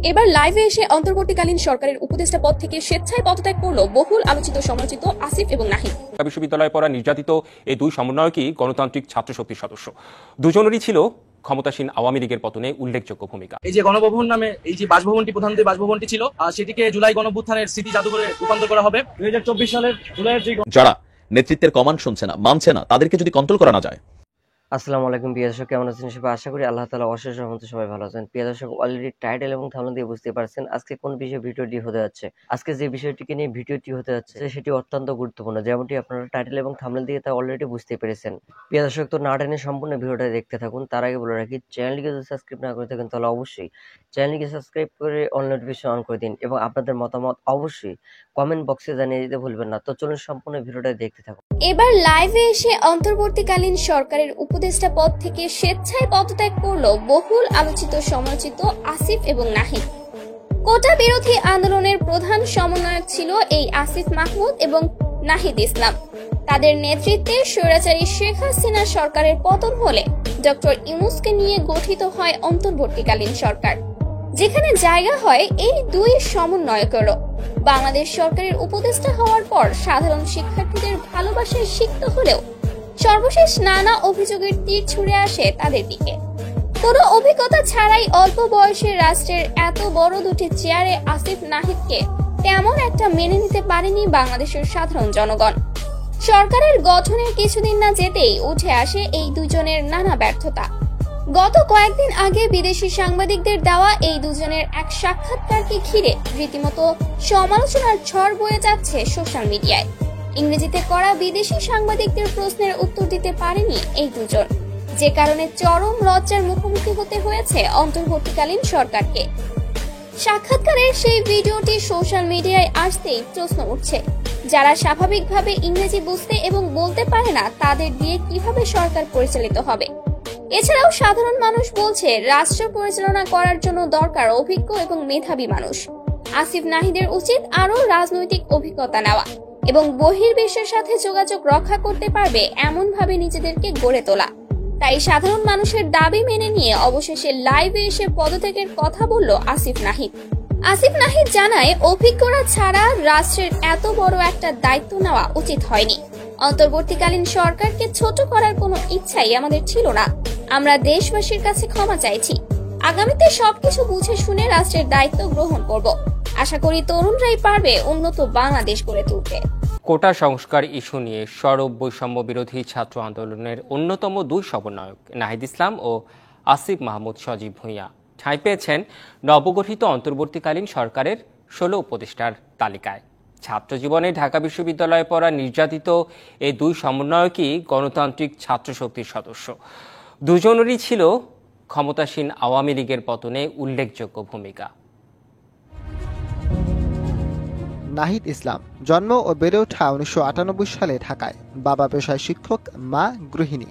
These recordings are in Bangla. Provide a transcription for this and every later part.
এবার লাইভে এসে অন্তর্বর্তীকালীন সরকারের উপদেষ্টা পদ থেকে স্বেচ্ছায় পদত্যাগ করলো বহুল আলোচিত সমালোচিত আসিফ এবং নাহিদ। বিশ্ববিদ্যালয়ে পড়া নির্যাতিত এই দুই সমন্বয়কই গণতান্ত্রিক ছাত্র শক্তির সদস্য। দুজনেরই ছিল ক্ষমতাসীন আওয়ামী লীগের পতনে উল্লেখযোগ্য ভূমিকা। এই যে গণভবন নামে এই যে বাসভবনটি, প্রধান যে বাসভবনটি ছিল, সেটিকে জুলাই গণঅভ্যুত্থানের স্মৃতি জাদুঘরে রূপান্তর করা হবে। 2024 সালের জুলাইয়ের যে যারা নেতৃত্বের কমান্ড শুনছে না, মানছে না, তাদেরকে যদি কন্ট্রোল করা না যায়। আসসালামু আলাইকুম প্রিয় দর্শক, কেমন আছেন সবাই? আশা করি আল্লাহ তাআলা অশেষ রহমতে সবাই ভালো আছেন। প্রিয় দর্শক, অলরেডি টাইটেল এবং থাম্বনেল দিয়ে বুঝতে পারছেন আজকে কোন বিষয়ে ভিডিওটি হতে যাচ্ছে। আজকে যে বিষয়টিকে নিয়ে ভিডিওটি হতে যাচ্ছে সেটি অত্যন্ত গুরুত্বপূর্ণ, যেমনটি আপনারা টাইটেল এবং থাম্বনেল দিয়ে তা অলরেডি বুঝতে পেরেছেন। প্রিয় দর্শক, তো না টেনে সম্পূর্ণ ভিডিওটা দেখতে থাকুন। তার আগে বলে রাখি, চ্যানেলটিকে যদি সাবস্ক্রাইব না করে থাকেন তাহলে অবশ্যই চ্যানেলটিকে সাবস্ক্রাইব করে অল নোটিফিকেশন অন করে দিন এবং আপনাদের মতামত অবশ্যই কমেন্ট বক্সে জানিয়ে দিতে ভুলবেন না। তো চলুন সম্পূর্ণ ভিডিওটা দেখতে থাকুন। এবার লাইভে এসে অন্তর্বর্তীকালীন সরকারের উপদেষ্টা পদ থেকে স্বেচ্ছায় পদত্যাগ করলো বহুল আলোচিত সমালোচিত আসিফ এবং নাহিদ। কোটা বিরোধী আন্দোলনের প্রধান সমন্বয়ক ছিল এই আসিফ মাহমুদ এবং নাহিদ ইসলাম। তাদের নেতৃত্বে স্বৈরাচারী শেখ হাসিনা সরকারের পতন হলে ডক্টর ইউনূসকে নিয়ে গঠিত হয় অন্তর্বর্তীকালীন সরকার, যেখানে জায়গা হয় এই দুই সমন্বয়কেরও। বাংলাদেশ সরকারের উপদেষ্টা হওয়ার পর সাধারণ শিক্ষার্থীদের ভালোবাসায় সিক্ত হলেও সর্বশেষ নানা অভিযোগের তীর ছুড়ে আসে তাদের দিকে। কোনো অভিজ্ঞতা ছাড়াই অল্প বয়সে রাষ্ট্রের এত বড় দুটি চেয়ারে আসিফ নাহিদকে তেমন একটা মেনে নিতে পারেনি বাংলাদেশের সাধারণ জনগণ। সরকারের গঠনের কিছুদিন না যেতেই উঠে আসে এই দুজনের নানা ব্যর্থতা। গত কয়েকদিন আগে বিদেশি সাংবাদিকদের দেওয়া এই দুজনের এক সাক্ষাৎকারকে ঘিরে রীতিমতো সমালোচনার ঝড় বয়ে যাচ্ছে সোশ্যাল মিডিয়ায়। ইংরেজিতে করা বিদেশি সাংবাদিকদের প্রশ্নের উত্তর দিতে পারেনি এই দুজন, যে কারণে চরম লজ্জার মুখোমুখি হতে হয়েছে অন্তর্বর্তীকালীন সরকারকে। সাক্ষাৎকারের সেই ভিডিওটি সোশ্যাল মিডিয়ায় আসতেই প্রশ্ন উঠছে, যারা স্বাভাবিকভাবে ইংরেজি বুঝতে এবং বলতে পারে না তাদের দিয়ে কিভাবে সরকার পরিচালিত হবে। এছাড়াও সাধারণ মানুষ বলছে রাষ্ট্র পরিচালনা করার জন্য দরকার অভিজ্ঞ এবং মেধাবী মানুষ। আসিফ নাহিদের উচিত আরও রাজনৈতিক অভিজ্ঞতা নেওয়া এবং বহির্বিশ্বের সাথে যোগাযোগ রক্ষা করতে পারবে এমন ভাবে নিজেদেরকে গড়ে তোলা। তাই সাধারণ মানুষের দাবি মেনে নিয়ে অবশেষে লাইভে এসে পদত্যাগের কথা বলল আসিফ নাহিদ। আসিফ নাহিদ জানায়, অভিজ্ঞতা ছাড়া রাষ্ট্রের এত বড় একটা দায়িত্ব নেওয়া উচিত হয়নি। অন্তর্বর্তীকালীন সরকারকে ছোট করার কোনো ইচ্ছাই আমাদের ছিল না। আমরা দেশবাসীর কাছে ক্ষমা চাইছি। আগামীতে সবকিছু বুঝে শুনে রাষ্ট্রের দায়িত্ব গ্রহণ করব। আশা করি তরুণরাই পারবে উন্নত বাংলাদেশ গড়ে তুলতে। কোটা সংস্কার ইস্যু নিয়ে সরব বৈষম্য বিরোধী ছাত্র আন্দোলনের অন্যতম দুই সমন্বয়ক নাহিদ ইসলাম ও আসিফ মাহমুদ সজীব ভূঁইয়া ঠাঁই পেয়েছেন নবগঠিত অন্তর্বর্তীকালীন সরকারের 16 উপদেষ্টার তালিকায়। ছাত্র জীবনে ঢাকা বিশ্ববিদ্যালয়ে পড়া নির্যাতিত এই দুই সমন্বয়কই গণতান্ত্রিক ছাত্র শক্তির সদস্য। দুজনেরই ছিল ক্ষমতাসীন আওয়ামী লীগের পতনে উল্লেখযোগ্য ভূমিকা। নাহিদ ইসলাম জন্ম ও বেড়ে ওঠা 1998 সালে ঢাকায়। বাবা পেশায় শিক্ষক, মা গৃহিণী।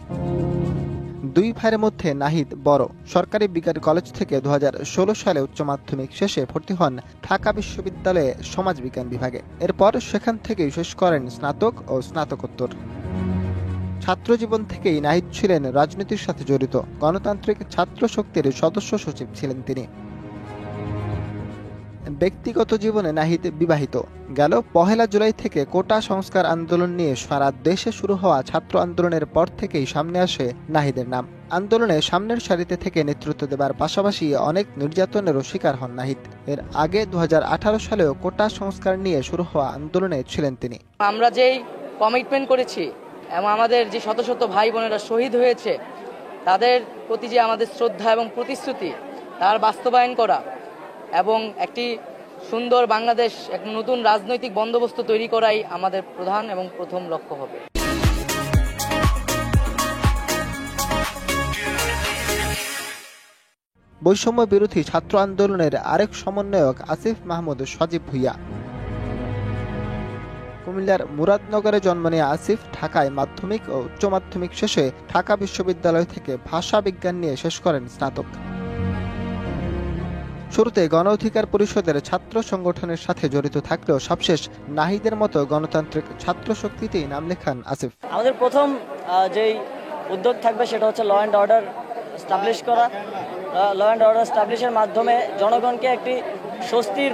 দুই ভাইয়ের মধ্যে নাহিদ বড়। সরকারি বিজ্ঞান কলেজ থেকে 2016 সালে উচ্চ মাধ্যমিক শেষে ভর্তি হন ঢাকা বিশ্ববিদ্যালয়ে সমাজবিজ্ঞান বিভাগে। এরপর সেখান থেকেই শেষ করেন স্নাতক ও স্নাতকোত্তর। ছাত্র জীবন থেকেই নাহিদ ছিলেন রাজনীতির সাথে জড়িত। গণতান্ত্রিক ছাত্র শক্তির সদস্য সচিব ছিলেন তিনি। ব্যক্তিগত জীবনে নাহিদ বিবাহিত। গেল 1 জুলাই থেকে কোটা সংস্কার আন্দোলন নিয়ে সারা দেশে শুরু হওয়া ছাত্র আন্দোলনের পর থেকেই সামনে আসে নাহিদের নাম। আন্দোলনে সামনের সারিতে থেকে নেতৃত্ব দেবার পাশাপাশি অনেক নির্যাতনেরও শিকার হন নাহিদ। এর আগে 2018 সালেও কোটা সংস্কার নিয়ে শুরু হওয়া আন্দোলনে ছিলেন তিনি। আমরা যেই কমিটমেন্ট করেছি এবং আমাদের যে শত শত ভাই বোনেরা শহীদ হয়েছে তাদের প্রতি যে আমাদের শ্রদ্ধা এবং প্রতিশ্রুতি তার বাস্তবায়ন করা এবং একটি সুন্দর বাংলাদেশ, এক নতুন রাজনৈতিক বন্দোবস্ত তৈরি করাই আমাদের প্রধান এবং প্রথম লক্ষ্য হবে। বৈষম্য বিরোধী ছাত্র আন্দোলনের আরেক সমন্বয়ক আসিফ মাহমুদ সজীব ভূঁইয়া। কুমিল্লার মুরাদনগরে জন্ম নেয়া আসিফ ঢাকায় মাধ্যমিক ও উচ্চ মাধ্যমিক শেষে ঢাকা বিশ্ববিদ্যালয় থেকে ভাষা বিজ্ঞান নিয়ে শেষ করেন স্নাতক। শুরুতে গণ অধিকার পরিষদের ছাত্র সংগঠনের সাথে জড়িত থাকলেও সবশেষ নাহিদের মতো গণতান্ত্রিক ছাত্র শক্তিতেই নাম লেখান আসিফ। আমাদের প্রথম যেই উদ্যোগ থাকবে সেটা হচ্ছে ল অ্যান্ড অর্ডার এস্টাবলিশ করা ল অ্যান্ড অর্ডার স্টাবলিশের মাধ্যমে জনগণকে একটি স্বস্তির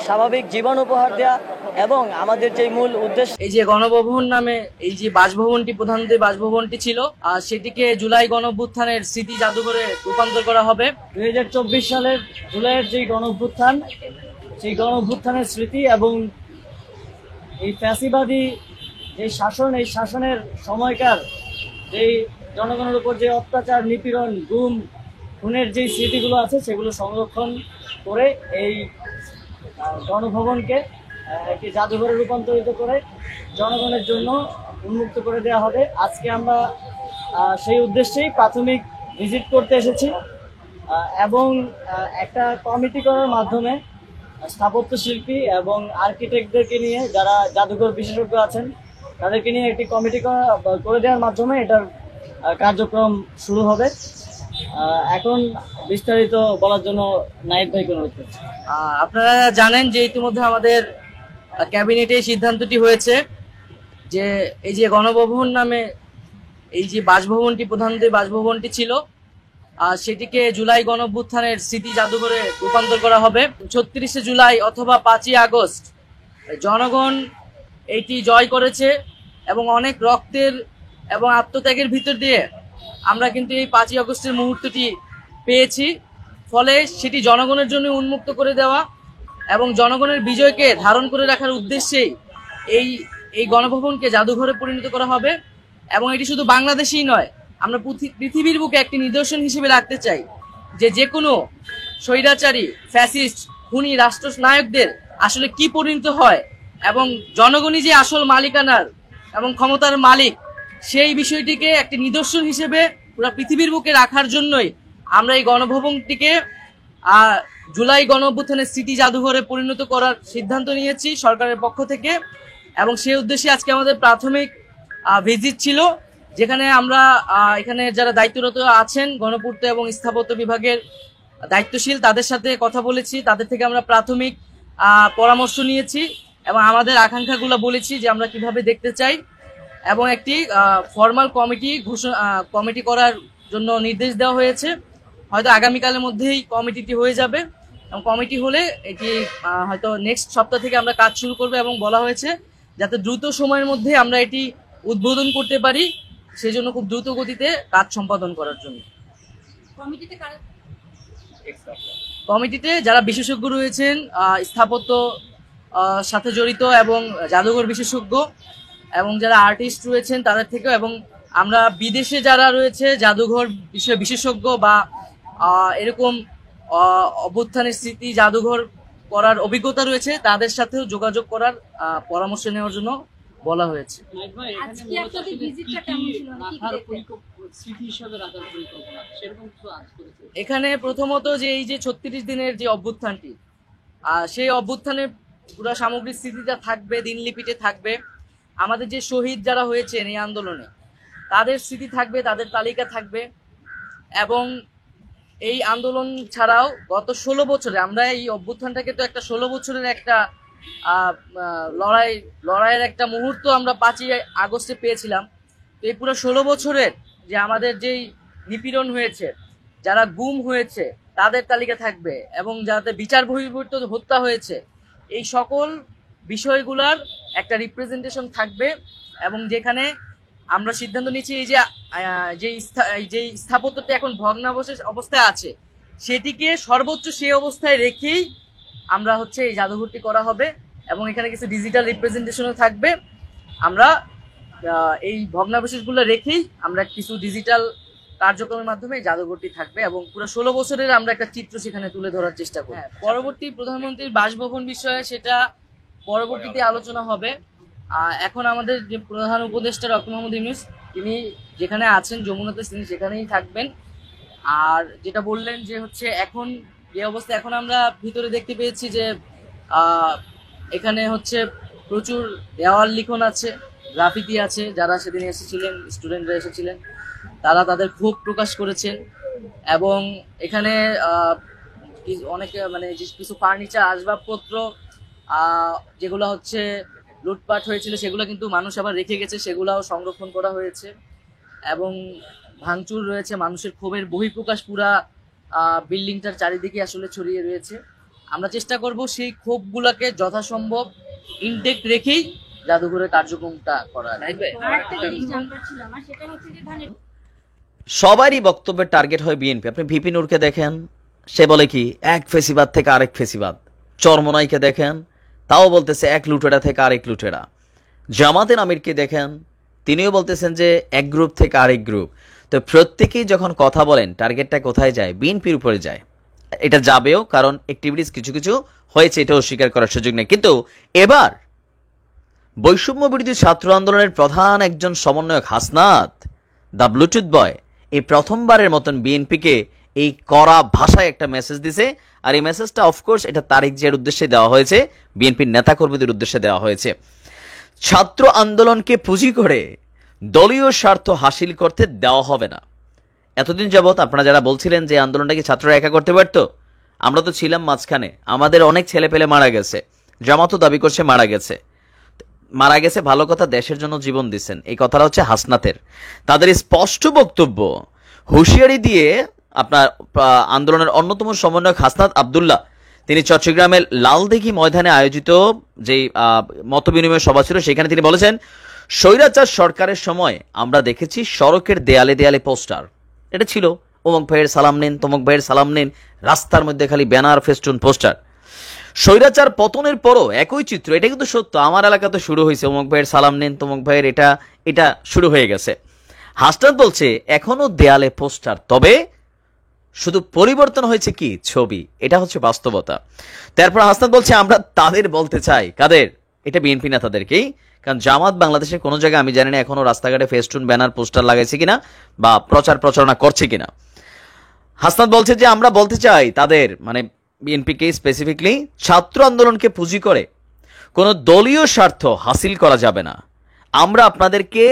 স্বাভাবিক জীবন উপহার দেওয়া এবং আমাদের যে মূল উদ্দেশ্য এই যে গণভবন নামে এই যে বাসভবনটি প্রধানমন্ত্রীর বাসভবনটি ছিল সেটিকে জুলাই গণঅভ্যুত্থানের স্মৃতি জাদুঘরে রূপান্তর করা হবে। 2024 সালের জুলাইয়ের যে গণঅভ্যুত্থান, সেই গণঅভ্যুত্থানের স্মৃতি এবং এই ফ্যাসিবাদী যে শাসন, এই শাসনের সময়কার যেই জনগণের উপর যে অত্যাচার, নিপীড়ন, গুম, খুনের যে স্মৃতিগুলো আছে সেগুলো সংরক্ষণ করে এই গণভবনকে একটি জাদুঘরে রূপান্তরিত করে জনগণের জন্য উন্মুক্ত করে দেওয়া হবে। আজকে আমরা সেই উদ্দেশ্যেই প্রাথমিক ভিজিট করতে এসেছি এবং একটা কমিটি করার মাধ্যমে স্থাপত্য শিল্পী এবং আর্কিটেক্টদেরকে নিয়ে, যারা জাদুঘর বিশেষজ্ঞ আছেন, তাদেরকে নিয়ে একটি কমিটি করে দেওয়ার মাধ্যমে এটার কার্যক্রম শুরু হবে। এখন বিস্তারিত বলার জন্য নাইব ভাইকে অনুরোধ করছি। আপনারা জানেন যে ইতিমধ্যে আমাদের ক্যাবিনেটে সিদ্ধান্তটি হয়েছে যে এই যে গণভবন নামে এই যে বাসভবনটি প্রধানমন্ত্রীর বাসভবনটি ছিল সেটিকে জুলাই গণঅভ্যুত্থানের স্মৃতি জাদুঘরে রূপান্তর করা হবে। 36শে জুলাই অথবা 5ই আগস্ট জনগণ এইটি জয় করেছে এবং অনেক রক্তের এবং আত্মত্যাগের ভিতর দিয়ে আমরা কিন্তু এই 5ই আগস্টের মুহূর্তটি পেয়েছি। ফলে সেটি জনগণের জন্য উন্মুক্ত করে দেওয়া এবং জনগণের বিজয়কে ধারণ করে রাখার উদ্দেশ্যেই এই গণভবনকে জাদুঘরে পরিণত করা হবে। এবং এটি শুধু বাংলাদেশেই নয়, আমরা পৃথিবীর বুকে একটি নিদর্শন হিসেবে রাখতে চাই যে কোনো স্বৈরাচারী, ফ্যাসিস্ট, খুনি রাষ্ট্রনায়কদের আসলে কি পরিণত হয় এবং জনগণই যে আসল মালিকানার এবং ক্ষমতার মালিক, সেই বিষয়টিকে একটি নিদর্শন হিসেবে পুরো পৃথিবীর বুকে রাখার জন্যই আমরা এই গণভবনটিকে জুলাই গণঅভ্যুত্থানের স্মৃতি জাদুঘরে পরিণত করার সিদ্ধান্ত নিয়েছি সরকারের পক্ষ থেকে। এবং সেই উদ্দেশ্যে আজকে আমাদের প্রাথমিক ভিজিট ছিল, যেখানে আমরা এখানে যারা দায়িত্বরত আছেন গণপূর্ত এবং স্থাপত্য বিভাগের দায়িত্বশীল, তাদের সাথে কথা বলেছি, তাদের থেকে আমরা প্রাথমিক পরামর্শ নিয়েছি এবং আমাদের আকাঙ্ক্ষাগুলো বলেছি যে আমরা কিভাবে দেখতে চাই এবং একটি ফর্মাল কমিটি করার জন্য নির্দেশ দেওয়া হয়েছে। হয়তো আগামীকালের মধ্যেই কমিটিটি হয়ে যাবে এবং কমিটি হলে এটি হয়তো নেক্সট সপ্তাহ থেকে আমরা কাজ শুরু করবো এবং বলা হয়েছে যাতে দ্রুত সময়ের মধ্যে আমরা এটি উদ্বোধন করতে পারি, সেই জন্য খুব দ্রুত গতিতে কাজ সম্পাদন করার জন্য। কমিটিতে যারা বিশেষজ্ঞ রয়েছেন, স্থাপত্য সাথে জড়িত এবং জাদুঘর বিশেষজ্ঞ এবং যারা আর্টিস্ট রয়েছেন তাদের থেকেও, এবং আমরা বিদেশে যারা রয়েছে জাদুঘর বিষয়ে বিশেষজ্ঞ বা এরকম অভ্যুত্থানের স্মৃতি জাদুঘর করার অভিজ্ঞতা রয়েছে, তাদের সাথেও যোগাযোগ করার পরামর্শ নেওয়ার জন্য বলা হয়েছে। এখানে প্রথমত যে এই যে 36 দিনের যে অভ্যুত্থানটি, সেই অভ্যুত্থানের পুরো সামগ্রিক স্মৃতিটা থাকবে, দিনলিপিতে থাকবে। আমাদের যে শহীদ যারা হয়েছেন এই আন্দোলনে, তাদের স্মৃতি থাকবে, তাদের তালিকা থাকবে। এবং এই আন্দোলন ছাড়াও গত 16 বছরে আমরা এই অভ্যুত্থানটাকে তো একটা 16 বছরের একটা লড়াইয়ের একটা মুহূর্ত আমরা 5ই আগস্টে পেয়েছিলাম। তো এই পুরো 16 বছরের যে আমাদের যেই নিপীড়ন হয়েছে, যারা গুম হয়েছে তাদের তালিকা থাকবে এবং যাতে বিচার বহির্ভূত হত্যা হয়েছে, এই সকল বিষয়গুলোর একটা রিপ্রেজেন্টেশন থাকবে। এবং যেখানে আমরা সিদ্ধান্ত নিচ্ছি এই যে স্থাপত্যটা এখন ভগ্নাবশেষ অবস্থায় আছে, সেটিকে সর্বোচ্চ সেই অবস্থায় রেখেই আমরা এই জাদুঘরটি করা হবে এবং এখানে কিছু ডিজিটাল রিপ্রেজেন্টেশনও থাকবে। আমরা এই ভগ্নাবশেষগুলো রেখেই আমরা কিছু ডিজিটাল কার্যক্রমের মাধ্যমে জাদুঘরটি থাকবে এবং পুরো 16 বছরের আমরা একটা চিত্র সেখানে তুলে ধরার চেষ্টা করব। পরবর্তী প্রধানমন্ত্রীর বাসভবন বিষয়ে সেটা পরবর্তীতে আলোচনা হবে। এখন আমাদের যে প্রধান উপদেষ্টা ডক্টর মোহাম্মদ ইউনূস, তিনি যেখানে আছেন যমুনাতে, তিনি সেখানেই থাকবেন। আর যেটা বললেন যে এখন যে অবস্থা, এখন আমরা ভিতরে দেখতে পেয়েছি যে এখানে প্রচুর দেওয়াল লিখন আছে, গ্রাফিতি আছে। যারা সেদিন এসেছিলেন, স্টুডেন্টরা এসেছিলেন, তারা তাদের ক্ষোভ প্রকাশ করেছেন। এবং এখানে অনেকে কিছু ফার্নিচার, আসবাবপত্র যেগুলো লুটপাট হয়েছিল সেগুলো কিন্তু মানুষ আবার রেখে গেছে, সেগুলাও সংরক্ষণ করা হয়েছে। এবং ভাঙচুর রয়েছে, মানুষের ক্ষোভের বহিঃপ্রকাশ পুরা বিল্ডিংটার চারিদিকে আসলে ছড়িয়ে রয়েছে। আমরা চেষ্টা করব সেই ক্ষোভগুলোকে যথাসম্ভব ইনটেক্ট রেখেই জাদুঘরের কার্যক্রমটা করা। সবারই বক্তব্যের টার্গেট হয় বিএনপি। আপনি ভিপি নূরকে দেখেন, সে বলে কি এক ফেসিবাদ থেকে আরেক ফেসিবাদ। চরমনাইকে দেখেন, তাও বলতেছে এক লুটেরা থেকে আরেক লুটেরা। জামাতের আমিরকে দেখেন, তিনিও বলতেছেন যে এক গ্রুপ থেকে আরেক গ্রুপ। তো প্রত্যেকেই যখন কথা বলেন টার্গেটটা কোথায় যায়? বিএনপির উপরে যায়। এটা যাবেও, কারণ অ্যাক্টিভিটিস কিছু কিছু হয়েছে, এটা অস্বীকার করার সুযোগ নেই। কিন্তু এবার বৈষম্য বিরোধী ছাত্র আন্দোলনের প্রধান একজন সমন্বয়ক হাসনাত, দ্য ব্লুটুথ বয়, এই প্রথমবারের মতন বিএনপিকে এই কড়া ভাষায় একটা মেসেজ দিছে। আর এই মেসেজটা অফকোর্স এটা তারেক জিয়ার উদ্দেশ্যে দেওয়া হয়েছে, বিএনপির নেতাকর্মীদের উদ্দেশ্যে দেওয়া হয়েছে। ছাত্র আন্দোলনকে পুঁজি করে দলীয় স্বার্থ হাসিল করতে দেওয়া হবে না। এতদিন যাবৎ আপনারা যারা বলছিলেন যে আন্দোলনটাকে ছাত্ররা একা করতে পারতো, আমরা তো ছিলাম মাঝখানে। আমাদের অনেক ছেলে পেলে মারা গেছে, জামাতও দাবি করছে মারা গেছে। ভালো কথা, দেশের জন্য জীবন দিচ্ছেন, এই কথাটা হচ্ছে হাসনাতের। তাদের স্পষ্ট বক্তব্য হুঁশিয়ারি দিয়ে আপনার আন্দোলনের অন্যতম সমন্বয়ক হাসনাত আব্দুল্লাহ, তিনি চট্টগ্রামের লালদিঘি ময়দানে আয়োজিত যে মতবিনিময় সভা ছিল সেখানে তিনি বলেছেন, স্বৈরাচার সরকারের সময় আমরা দেখেছি সড়কের দেয়ালে দেয়ালে পোস্টার। এটা ছিল অমুক ভাইয়ের সালাম নিন, তমুক ভাইয়ের সালাম নিন, রাস্তার মধ্যে খালি ব্যানার, ফেস্টুন, পোস্টার। স্বৈরাচার পতনের পরও একই চিত্র। এটা কিন্তু সত্য, আমার এলাকাতে শুরু হয়েছে, অমুক ভাইয়ের সালাম নিন, তমুক ভাইয়ের এটা শুরু হয়ে গেছে। হাসনাত বলছে এখনো দেয়ালে পোস্টার, তবে শুধু পরিবর্তন হয়েছে কি ছবি। এটা হচ্ছে বাস্তবতা। তারপর হাসনাত বলছে আমরা তাদের বলতে চাই, কাদের? এটা বিএনপি নেতাদেরকেই। কারণ জামাত বাংলাদেশের কোনো জায়গায় আমি জানি না এখনো রাস্তাঘাটে ফেস্টুন, ব্যানার, পোস্টার লাগাইছে কিনা বা প্রচারণা করছে কিনা। হাসনাত বলছে যে আমরা বলতে চাই তাদের, মানে বিএনপিকে স্পেসিফিকলি, ছাত্র আন্দোলনকে পুঁজি করে কোনো দলীয় স্বার্থ হাসিল করা যাবে না। আমরা আপনাদেরকে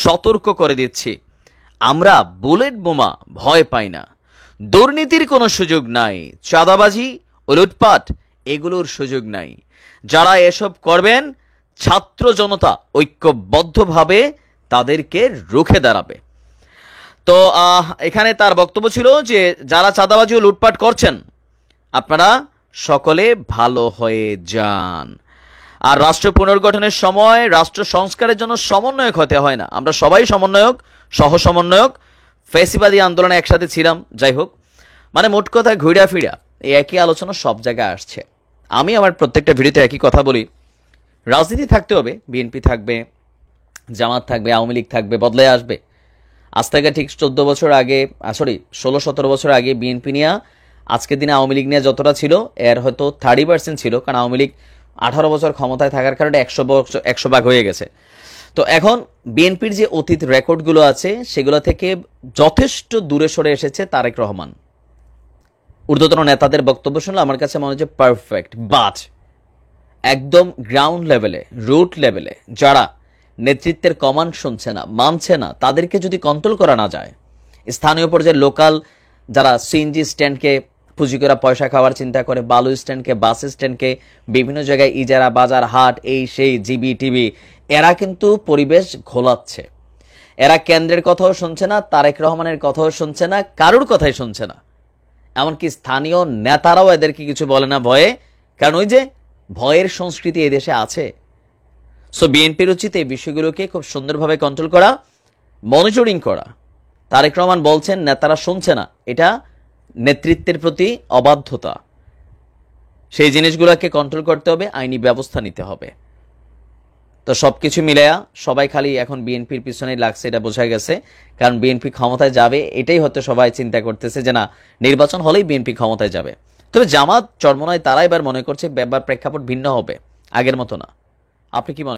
সতর্ক করে দিচ্ছি, আমরা বুলেট বোমা ভয় পাই না, দুর্নীতির কোনো সুযোগ নাই, চাঁদাবাজি ও লুটপাট এগুলোর সুযোগ নাই। যারা এসব করবেন ছাত্র জনতা ঐক্যবদ্ধভাবে তাদেরকে রুখে দাঁড়াবে। তো এখানে তার বক্তব্য ছিল যে যারা চাঁদাবাজি ও লুটপাট করছেন আপনারা সকলে ভালো হয়ে যান। আর রাষ্ট্র পুনর্গঠনের সময় রাষ্ট্র সংস্কারের জন্য সমন্বয়ক হতে হয় না, আমরা সবাই সমন্বয়ক, সহ সমন্বয়ক, ফ্যাসিবাদী আন্দোলনে একসাথে ছিলাম। যাই হোক, মানে মোট কথা ঘুরা ফিরা এই একই আলোচনা সব জায়গায় আসছে। আমি আমার প্রত্যেকটা ভিডিওতে একই কথা বলি, রাজনীতি থাকতে হবে, বিএনপি থাকবে, জামাত থাকবে, আওয়ামী লীগ থাকবে, বদলে আসবে। আজ থেকে ঠিক 16 বছর আগে, 16-17 বছর আগে বিএনপি নিয়ে আজকের দিনে আওয়ামী লীগ নিয়ে যতটা ছিল এর হয়তো 30% ছিল, কারণ আওয়ামী লীগ 18 বছর ক্ষমতায় থাকার কারণে 100 ভাগ হয়ে গেছে। তো এখন বিএনপির যে অতীত রেকর্ডগুলো আছে সেগুলো থেকে যথেষ্ট দূরে সরে এসেছে তারেক রহমান। ঊর্ধ্বতন নেতাদের বক্তব্য শুনলে আমার কাছে মনে হচ্ছে পারফেক্ট, বাট একদম গ্রাউন্ড লেভেলে, রুট লেভেলে যারা নেতৃত্বের কমান্ড শুনছে না, মানছে না, তাদেরকে যদি কন্ট্রোল করা না যায়, স্থানীয় পর্যায়ে লোকাল যারা সিএনজি স্ট্যান্ডকে পুঁজি করে পয়সা খাওয়ার চিন্তা করে, বালু স্ট্যান্ডকে, বাস স্ট্যান্ডকে, বিভিন্ন জায়গায় ইজারা, বাজার, হাট, এই সেই, জিবি টিভি, এরা কিন্তু পরিবেশ ঘোলাচ্ছে। এরা কেন্দ্রের কথাও শুনছে না, তারেক রহমানের কথাও শুনছে না, কারোর কথাই শুনছে না। এমনকি স্থানীয় নেতারাও এদেরকে কিছু বলে না ভয়ে, কারণ ওই যে ভয়ের সংস্কৃতি এদেশে আছে। সো বিএনপির উচিত এই বিষয়গুলোকে খুব সুন্দরভাবে কন্ট্রোল করা, মনিটরিং করা। তারেক রহমান বলছেন নেতারা শুনছে না, এটা নেতৃত্বের প্রতি অবাধ্যতা। সেই জিনিসগুলোকে কন্ট্রোল করতে হবে, আইনি ব্যবস্থা নিতে হবে। তো সবকিছু মিলায়া সবাই খালি এখন বিএনপির পিছনেই লাগছে, এটা বোঝা গেছে। কারণ বিএনপি ক্ষমতায় যাবে এটাই হয়তো সবাই চিন্তা করতেছে যে না, নির্বাচন হলেই বিএনপি ক্ষমতায় যাবে। তবে জামাত, চরমনায় তারা এবার মনে করছে ব্যাপার প্রেক্ষাপট ভিন্ন হবে, আগের মতো না। আপনি কি মনে